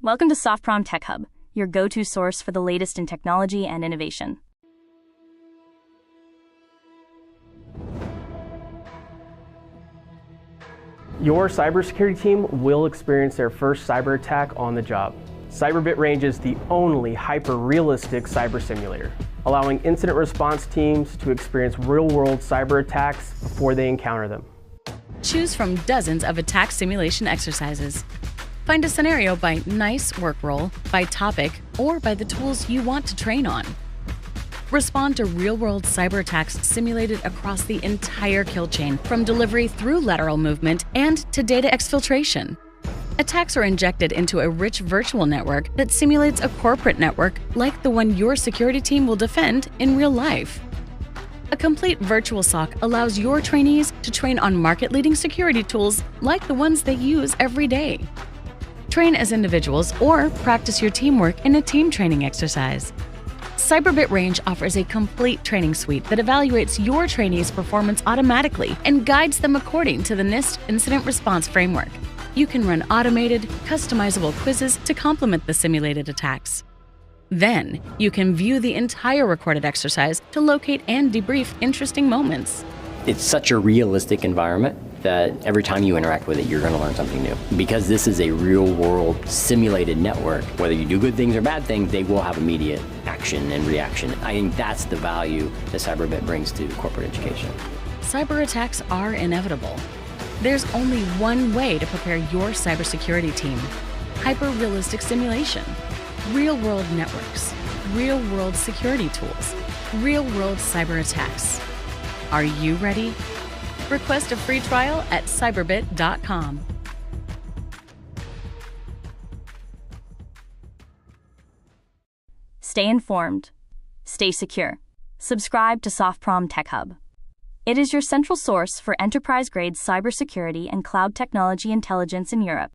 Welcome to Softprom Tech Hub, your go-to source for the latest in technology and innovation. Your cybersecurity team will experience their first cyber attack on the job. CyberBit is the only hyper-realistic cyber simulator, allowing incident response teams to experience real-world cyber attacks before they encounter them. Choose from dozens of attack simulation exercises. Find a scenario by nice work role, by topic, or by the tools you want to train on. Respond to real-world cyber attacks simulated across the entire kill chain, from delivery through lateral movement and to data exfiltration. Attacks are injected into a rich virtual network that simulates a corporate network like the one your security team will defend in real life. A complete virtual SOC allows your trainees to train on market-leading security tools like the ones they use every day. Train as individuals or practice your teamwork in a team training exercise. CyberBit offers a complete training suite that evaluates your trainees' performance automatically and guides them according to the NIST Incident Response Framework. You can run automated, customizable quizzes to complement the simulated attacks. Then, you can view the entire recorded exercise to locate and debrief interesting moments. It's such a realistic environment that every time you interact with it, you're going to learn something new. Because this is a real-world simulated network, whether you do good things or bad things, they will have immediate action and reaction. I think that's the value that CyberBit brings to corporate education. Cyber attacks are inevitable. There's only one way to prepare your cybersecurity team: hyper-realistic simulation, real-world networks, real-world security tools, real-world cyber attacks. Are you ready? Request a free trial at cyberbit.com. Stay informed. Stay secure. Subscribe to Softprom Tech Hub. It is your central source for enterprise-grade cybersecurity and cloud technology intelligence in Europe.